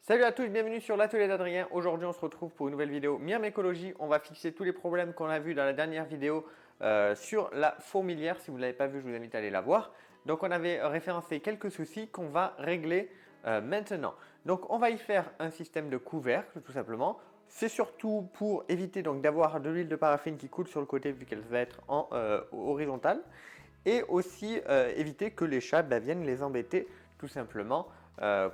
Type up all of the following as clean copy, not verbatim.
Salut à tous, bienvenue sur l'atelier d'Adrien. Aujourd'hui on se retrouve pour une nouvelle vidéo Miam Écologie. On va fixer tous les problèmes qu'on a vus dans la dernière vidéo sur la fourmilière. Si vous ne l'avez pas vu, je vous invite à aller la voir. Donc on avait référencé quelques soucis qu'on va régler maintenant. Donc on va y faire un système de couvercle tout simplement. C'est surtout pour éviter donc d'avoir de l'huile de paraffine qui coule sur le côté vu qu'elle va être en horizontale. Et aussi éviter que les chats viennent les embêter tout simplement.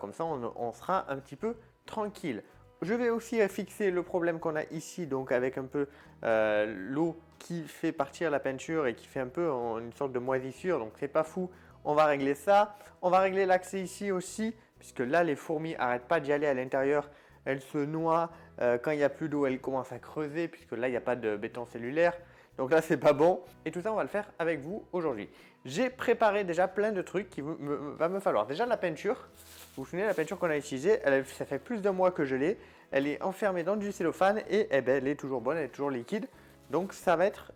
Comme ça, on sera un petit peu tranquille. Je vais aussi fixer le problème qu'on a ici, donc avec un peu l'eau qui fait partir la peinture et qui fait un peu une sorte de moisissure, donc c'est pas fou. On va régler ça. On va régler l'accès ici aussi, puisque là, les fourmis n'arrêtent pas d'y aller à l'intérieur. Elles se noient. Quand il n'y a plus d'eau, elles commencent à creuser, puisque là, il n'y a pas de béton cellulaire. Donc là, c'est pas bon. Et tout ça, on va le faire avec vous aujourd'hui. J'ai préparé déjà plein de trucs qui va me falloir. Déjà, la peinture. Vous vous souvenez, la peinture qu'on a utilisée, ça fait plus d'un mois que je l'ai. Elle est enfermée dans du cellophane et elle est toujours bonne, elle est toujours liquide. Donc ça va être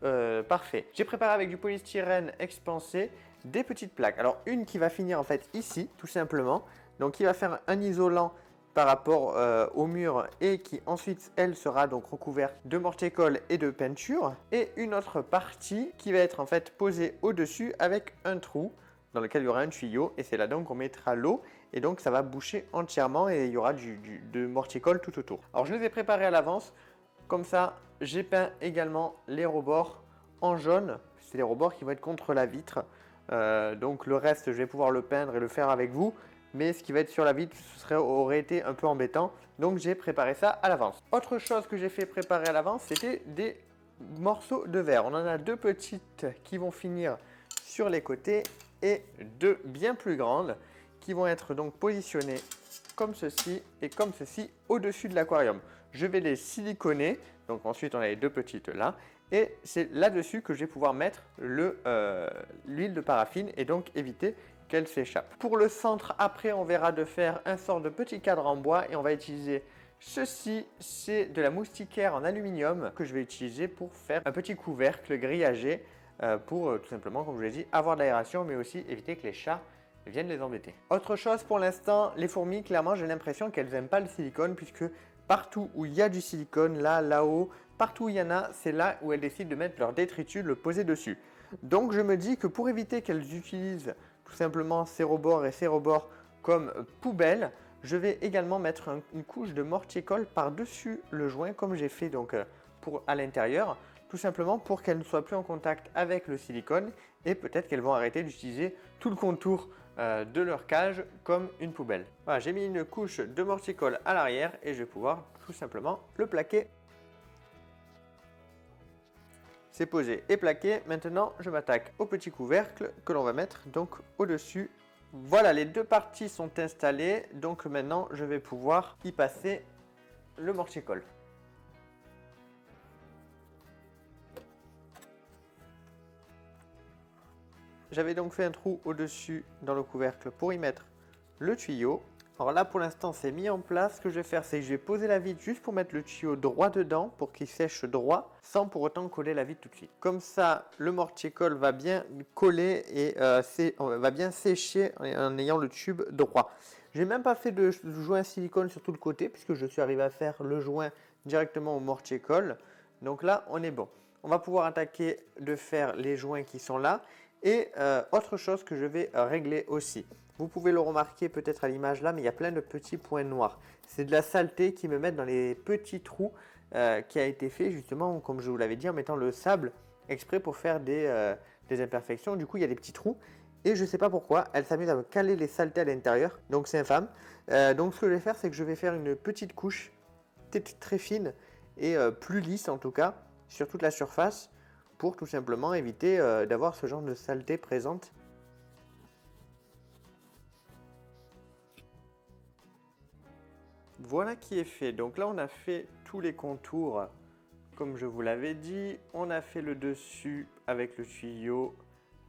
parfait. J'ai préparé avec du polystyrène expansé des petites plaques. Alors une qui va finir en fait ici, tout simplement. Donc qui va faire un isolant par rapport au mur et qui ensuite elle sera donc recouverte de mortier-colle et de peinture, et une autre partie qui va être en fait posée au-dessus avec un trou dans lequel il y aura un tuyau, et c'est là donc qu'on mettra l'eau, et donc ça va boucher entièrement et il y aura de mortier-colle tout autour. Alors je les ai préparés à l'avance, comme ça j'ai peint également les rebords en jaune, c'est les rebords qui vont être contre la vitre, donc le reste je vais pouvoir le peindre et le faire avec vous. Mais ce qui va être sur la vitre, aurait été un peu embêtant. Donc j'ai préparé ça à l'avance. Autre chose que j'ai fait préparer à l'avance, c'était des morceaux de verre. On en a deux petites qui vont finir sur les côtés et deux bien plus grandes qui vont être donc positionnées comme ceci et comme ceci au-dessus de l'aquarium. Je vais les siliconer. Donc ensuite on a les deux petites là. Et c'est là-dessus que je vais pouvoir mettre l'huile de paraffine et donc éviter qu'elle s'échappe. Pour le centre, après, on verra de faire un sort de petit cadre en bois et on va utiliser ceci, c'est de la moustiquaire en aluminium que je vais utiliser pour faire un petit couvercle grillagé pour tout simplement, comme je l'ai dit, avoir de l'aération mais aussi éviter que les chats viennent les embêter. Autre chose pour l'instant, les fourmis, clairement, j'ai l'impression qu'elles n'aiment pas le silicone puisque partout où il y a du silicone, là-haut, partout où il y en a, c'est là où elles décident de mettre leur détritus, de le poser dessus. Donc je me dis que pour éviter qu'elles utilisent tout simplement ces rebords et ces rebords comme poubelle, je vais également mettre une couche de mortier-colle par-dessus le joint comme j'ai fait donc à l'intérieur, tout simplement pour qu'elles ne soient plus en contact avec le silicone et peut-être qu'elles vont arrêter d'utiliser tout le contour de leur cage comme une poubelle. Voilà, j'ai mis une couche de mortier-colle à l'arrière et je vais pouvoir tout simplement le plaquer. C'est posé et plaqué. Maintenant, je m'attaque au petit couvercle que l'on va mettre donc au-dessus. Voilà, les deux parties sont installées. Donc maintenant, je vais pouvoir y passer le mortier-colle. J'avais donc fait un trou au-dessus dans le couvercle pour y mettre le tuyau. Alors là, pour l'instant, c'est mis en place. Ce que je vais faire, c'est que je vais poser la vitre juste pour mettre le tuyau droit dedans pour qu'il sèche droit sans pour autant coller la vitre tout de suite. Comme ça, le mortier-colle va bien coller et va bien sécher en ayant le tube droit. J'ai même pas fait de joint silicone sur tout le côté puisque je suis arrivé à faire le joint directement au mortier-colle. Donc là, on est bon. On va pouvoir attaquer de faire les joints qui sont là. Et autre chose que je vais régler aussi. Vous pouvez le remarquer peut-être à l'image là, mais il y a plein de petits points noirs. C'est de la saleté qui me met dans les petits trous qui a été fait justement, comme je vous l'avais dit, en mettant le sable exprès pour faire des imperfections. Du coup, il y a des petits trous. Et je ne sais pas pourquoi, elle s'amuse à me caler les saletés à l'intérieur. Donc c'est infâme. Donc ce que je vais faire, c'est que je vais faire une petite couche très fine et plus lisse en tout cas sur toute la surface pour tout simplement éviter d'avoir ce genre de saleté présente. Voilà qui est fait. Donc là, on a fait tous les contours comme je vous l'avais dit. On a fait le dessus avec le tuyau,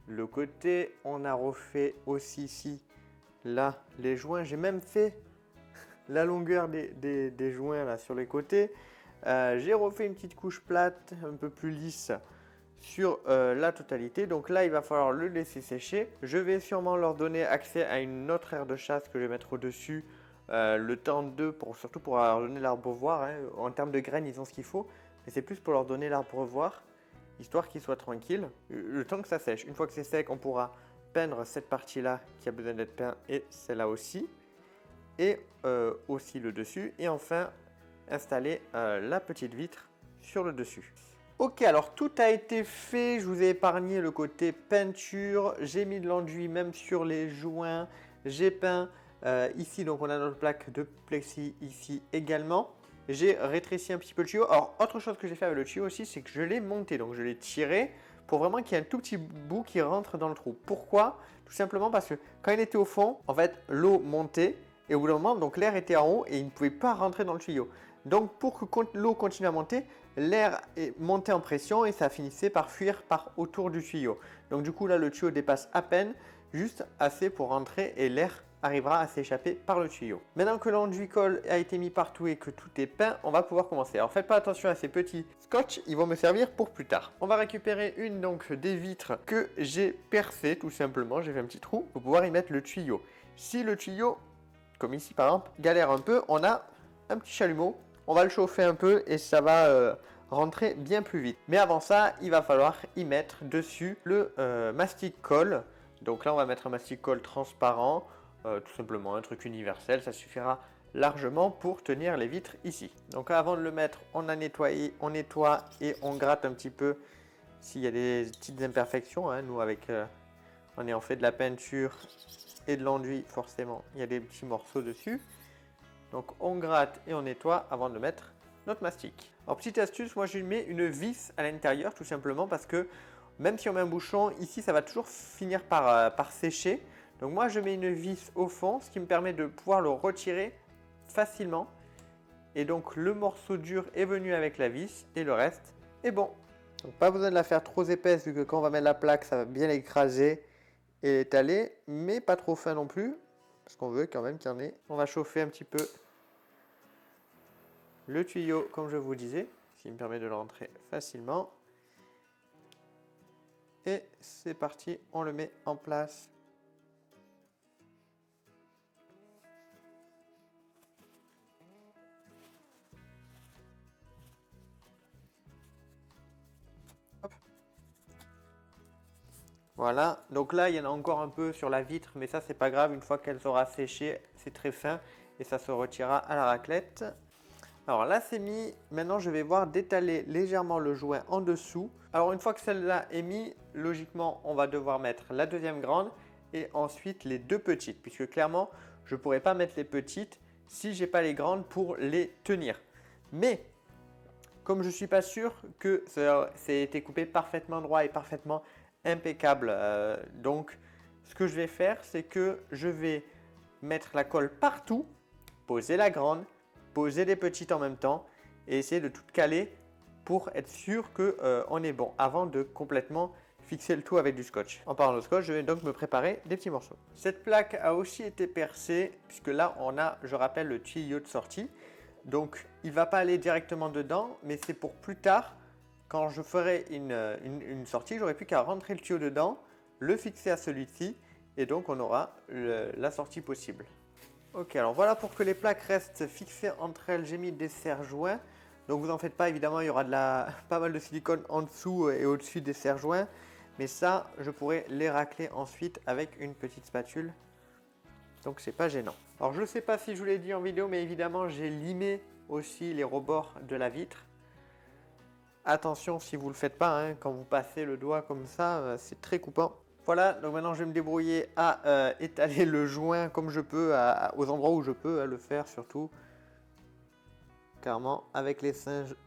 le côté. On a refait aussi ici, là, les joints. J'ai même fait la longueur des joints là sur les côtés. J'ai refait une petite couche plate, un peu plus lisse sur la totalité. Donc là, il va falloir le laisser sécher. Je vais sûrement leur donner accès à une autre aire de chasse que je vais mettre au-dessus le temps d'eux, surtout pour leur donner l'arbre-voir. Hein. En termes de graines, ils ont ce qu'il faut, mais c'est plus pour leur donner l'arbre-voir, histoire qu'ils soient tranquilles. Le temps que ça sèche. Une fois que c'est sec, on pourra peindre cette partie-là qui a besoin d'être peinte et celle-là aussi. Et aussi le dessus. Et enfin, installer la petite vitre sur le dessus. Ok, alors tout a été fait. Je vous ai épargné le côté peinture. J'ai mis de l'enduit même sur les joints. J'ai peint ici, donc on a notre plaque de plexi ici également. J'ai rétréci un petit peu le tuyau. Alors, autre chose que j'ai fait avec le tuyau aussi, c'est que je l'ai monté. Donc, je l'ai tiré pour vraiment qu'il y ait un tout petit bout qui rentre dans le trou. Pourquoi? Tout simplement parce que quand il était au fond, en fait, l'eau montait. Et au bout d'un moment, donc l'air était en haut et il ne pouvait pas rentrer dans le tuyau. Donc, pour que l'eau continue à monter, l'air est monté en pression et ça finissait par fuir par autour du tuyau. Donc, du coup, là, le tuyau dépasse à peine, juste assez pour rentrer et l'air arrivera à s'échapper par le tuyau. Maintenant que l'enduit colle a été mis partout et que tout est peint, on va pouvoir commencer. Alors faites pas attention à ces petits scotch, ils vont me servir pour plus tard. On va récupérer une donc des vitres que j'ai percées tout simplement, j'ai fait un petit trou pour pouvoir y mettre le tuyau. Si le tuyau, comme ici par exemple, galère un peu, on a un petit chalumeau, on va le chauffer un peu et ça va rentrer bien plus vite. Mais avant ça, il va falloir y mettre dessus le mastic colle. Donc là on va mettre un mastic colle transparent. Tout simplement un truc universel, ça suffira largement pour tenir les vitres ici. Donc avant de le mettre, on a nettoyé, on nettoie et on gratte un petit peu s'il y a des petites imperfections. Hein. Nous en ayant fait de la peinture et de l'enduit, forcément il y a des petits morceaux dessus. Donc on gratte et on nettoie avant de mettre notre mastic. Alors petite astuce, moi je mets une vis à l'intérieur tout simplement parce que même si on met un bouchon, ici ça va toujours finir par sécher. Donc moi je mets une vis au fond, ce qui me permet de pouvoir le retirer facilement. Et donc le morceau dur est venu avec la vis et le reste est bon. Donc pas besoin de la faire trop épaisse vu que quand on va mettre la plaque, ça va bien l'écraser et l'étaler. Mais pas trop fin non plus, parce qu'on veut quand même qu'il y en ait. On va chauffer un petit peu le tuyau comme je vous disais, ce qui me permet de le rentrer facilement. Et c'est parti, on le met en place. Voilà, donc là il y en a encore un peu sur la vitre, mais ça c'est pas grave, une fois qu'elle sera séchée, c'est très fin et ça se retirera à la raclette. Alors là c'est mis, maintenant je vais voir d'étaler légèrement le joint en dessous. Alors une fois que celle-là est mise, logiquement on va devoir mettre la deuxième grande et ensuite les deux petites, puisque clairement je ne pourrai pas mettre les petites si j'ai pas les grandes pour les tenir. Mais comme je ne suis pas sûr que ça ait été coupé parfaitement droit et parfaitement impeccable. Donc, ce que je vais faire, c'est que je vais mettre la colle partout, poser la grande, poser les petites en même temps et essayer de tout caler pour être sûr qu'on est bon avant de complètement fixer le tout avec du scotch. En parlant de scotch, je vais donc me préparer des petits morceaux. Cette plaque a aussi été percée puisque là, on a, je rappelle, le tuyau de sortie. Donc, il ne va pas aller directement dedans, mais c'est pour plus tard. Quand je ferai une sortie, j'aurai plus qu'à rentrer le tuyau dedans, le fixer à celui-ci et donc on aura la sortie possible. Ok, alors voilà pour que les plaques restent fixées entre elles, j'ai mis des serre-joints. Donc vous en faites pas, évidemment il y aura pas mal de silicone en dessous et au-dessus des serre-joints. Mais ça, je pourrai les racler ensuite avec une petite spatule. Donc c'est pas gênant. Alors je ne sais pas si je vous l'ai dit en vidéo, mais évidemment j'ai limé aussi les rebords de la vitre. Attention si vous ne le faites pas, hein, quand vous passez le doigt comme ça, c'est très coupant. Voilà, donc maintenant je vais me débrouiller à étaler le joint comme je peux, aux endroits où je peux le faire surtout. Clairement, avec les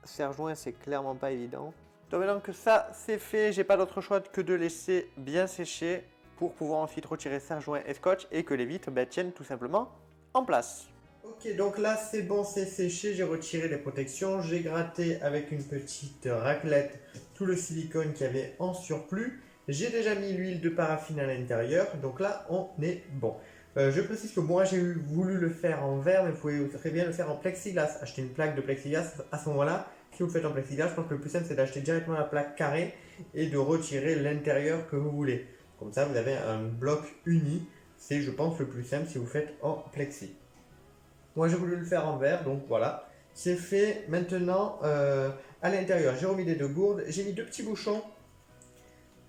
serre-joints, c'est clairement pas évident. Donc maintenant que ça c'est fait, j'ai pas d'autre choix que de laisser bien sécher pour pouvoir ensuite retirer serre-joint et scotch et que les vitres tiennent tout simplement en place. Ok, donc là c'est bon, c'est séché, j'ai retiré les protections, j'ai gratté avec une petite raclette tout le silicone qu'il y avait en surplus. J'ai déjà mis l'huile de paraffine à l'intérieur, donc là on est bon. Je précise que moi j'ai voulu le faire en verre, mais vous pouvez très bien le faire en plexiglas. Acheter une plaque de plexiglas à ce moment-là. Si vous le faites en plexiglas, je pense que le plus simple c'est d'acheter directement la plaque carrée et de retirer l'intérieur que vous voulez. Comme ça vous avez un bloc uni, c'est je pense le plus simple si vous faites en plexi. Moi j'ai voulu le faire en verre, donc voilà. C'est fait. Maintenant, à l'intérieur, j'ai remis les 2 gourdes. J'ai mis 2 petits bouchons.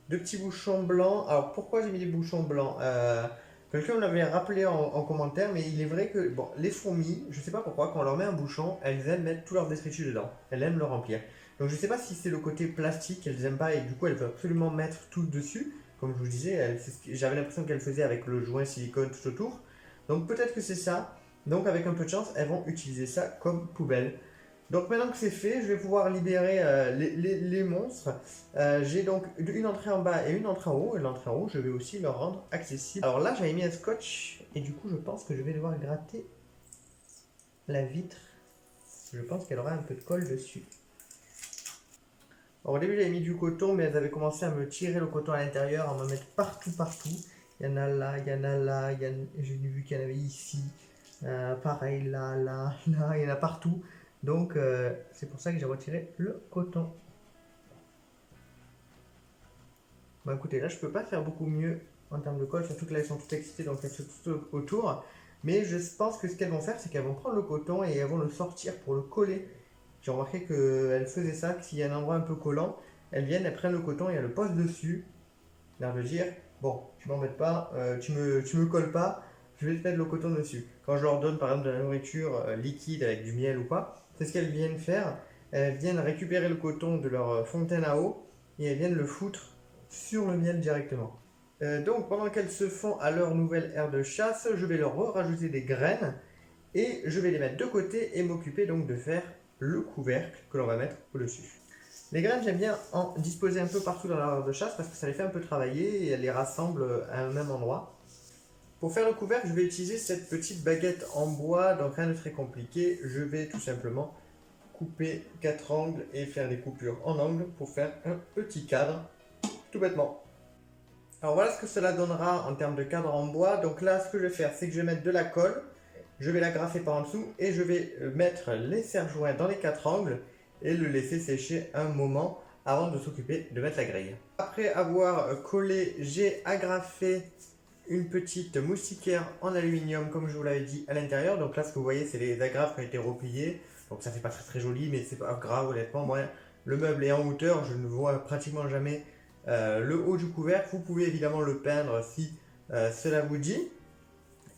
2 petits bouchons blancs. Alors pourquoi j'ai mis des bouchons blancs? Quelqu'un me l'avait rappelé en commentaire, mais il est vrai que bon, les fourmis, je sais pas pourquoi, quand on leur met un bouchon, elles aiment mettre tout leur détritus dedans. Elles aiment le remplir. Donc je sais pas si c'est le côté plastique qu'elles aiment pas et du coup elles veulent absolument mettre tout dessus. Comme je vous disais, j'avais l'impression qu'elles faisaient avec le joint silicone tout autour. Donc peut-être que c'est ça. Donc avec un peu de chance, elles vont utiliser ça comme poubelle. Donc maintenant que c'est fait, je vais pouvoir libérer les monstres. J'ai donc une entrée en bas et une entrée en haut. Et l'entrée en haut, je vais aussi leur rendre accessible. Alors là, j'avais mis un scotch et du coup, je pense que je vais devoir gratter la vitre. Je pense qu'elle aura un peu de colle dessus. Alors, au début, j'avais mis du coton, mais elles avaient commencé à me tirer le coton à l'intérieur, à me mettre partout. Il y en a là, il y en a là, j'ai vu qu'il y en avait ici. Pareil, là, il y en a partout. Donc, c'est pour ça que j'ai retiré le coton. Bon, écoutez, là, je peux pas faire beaucoup mieux en termes de colle, surtout que là, elles sont toutes excitées, donc elles sont toutes autour. Mais je pense que ce qu'elles vont faire, c'est qu'elles vont prendre le coton et elles vont le sortir pour le coller. J'ai remarqué qu'elles faisaient ça, que s'il y a un endroit un peu collant, elles viennent, elles prennent le coton et elles le posent dessus. L'air de dire, bon, tu m'embêtes pas, tu me colles pas, je vais te mettre le coton dessus. Quand je leur donne par exemple de la nourriture liquide avec du miel ou quoi, c'est ce qu'elles viennent faire. Elles viennent récupérer le coton de leur fontaine à eau et elles viennent le foutre sur le miel directement. Donc pendant qu'elles se font à leur nouvelle aire de chasse, je vais leur rajouter des graines et je vais les mettre de côté et m'occuper donc de faire le couvercle que l'on va mettre au-dessus. Les graines, j'aime bien en disposer un peu partout dans leur aire de chasse parce que ça les fait un peu travailler et elles les rassemblent à un même endroit. Pour faire le couvercle, je vais utiliser cette petite baguette en bois, donc rien de très compliqué. Je vais tout simplement couper 4 angles et faire des coupures en angle pour faire un petit cadre, tout bêtement. Alors voilà ce que cela donnera en termes de cadre en bois. Donc là, ce que je vais faire, c'est que je vais mettre de la colle, je vais la grafer par en dessous et je vais mettre les serre-joints dans les 4 angles et le laisser sécher un moment avant de s'occuper de mettre la grille. Après avoir collé, j'ai agrafé une petite moustiquaire en aluminium comme je vous l'avais dit à l'intérieur. Donc là ce que vous voyez c'est les agrafes qui ont été repliées. Donc ça fait pas très joli mais c'est pas grave honnêtement. Moi le meuble est en hauteur, je ne vois pratiquement jamais le haut du couvercle. Vous pouvez évidemment le peindre si cela vous dit.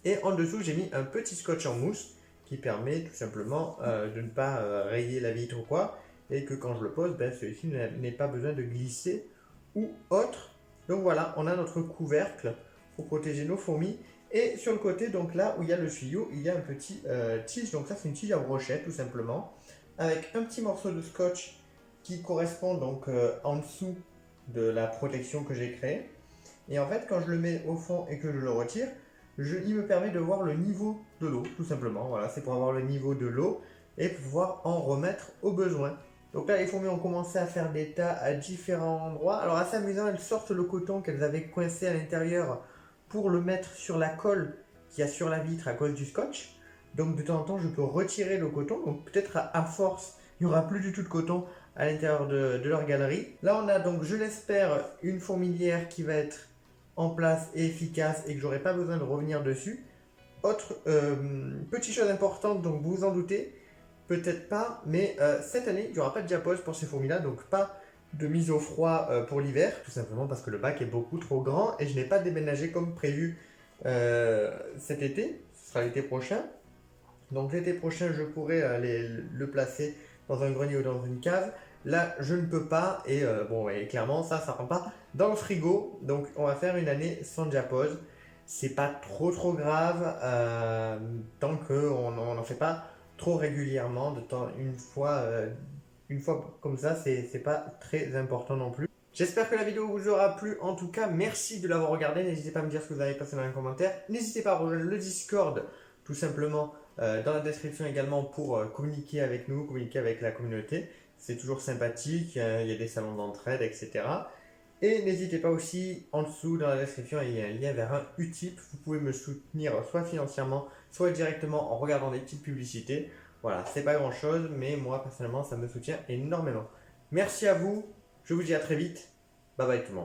Et en dessous j'ai mis un petit scotch en mousse qui permet tout simplement de ne pas rayer la vitre ou quoi. Et que quand je le pose, ben, celui-ci n'ait pas besoin de glisser ou autre. Donc voilà, on a notre couvercle pour protéger nos fourmis. Et sur le côté, donc là où il y a le tuyau, il y a un petit tige. Donc ça c'est une tige à brochette tout simplement. Avec un petit morceau de scotch qui correspond donc en dessous de la protection que j'ai créée. Et en fait quand je le mets au fond et que je le retire, il me permet de voir le niveau de l'eau tout simplement. Voilà, c'est pour avoir le niveau de l'eau et pouvoir en remettre au besoin. Donc là les fourmis ont commencé à faire des tas à différents endroits. Alors assez amusant, elles sortent le coton qu'elles avaient coincé à l'intérieur pour le mettre sur la colle qu'il y a sur la vitre à cause du scotch. Donc de temps en temps je peux retirer le coton. Donc peut-être à force il n'y aura plus du tout de coton à l'intérieur de leur galerie. Là on a donc je l'espère une fourmilière qui va être en place et efficace et que j'aurai pas besoin de revenir dessus. Autre petite chose importante, donc vous vous en doutez, peut-être pas, mais cette année il n'y aura pas de diapose pour ces fourmis là, donc pas de mise au froid pour l'hiver, tout simplement parce que le bac est beaucoup trop grand et je n'ai pas déménagé comme prévu cet été, ce sera l'été prochain. Donc l'été prochain je pourrai le placer dans un grenier ou dans une cave. Là je ne peux pas et bon et clairement ça rentre pas dans le frigo, donc on va faire une année sans diapose. C'est pas trop grave tant qu'on n'en fait pas trop régulièrement, une fois comme ça, c'est pas très important non plus. J'espère que la vidéo vous aura plu. En tout cas, merci de l'avoir regardé. N'hésitez pas à me dire ce que vous avez passé dans les commentaires. N'hésitez pas à rejoindre le Discord, tout simplement, dans la description également pour communiquer avec nous, communiquer avec la communauté. C'est toujours sympathique, il y a des salons d'entraide, etc. Et n'hésitez pas aussi, en dessous dans la description, il y a un lien vers un Utip. Vous pouvez me soutenir soit financièrement, soit directement en regardant des petites publicités. Voilà, c'est pas grand chose, mais moi personnellement ça me soutient énormément. Merci à vous, je vous dis à très vite, bye bye tout le monde.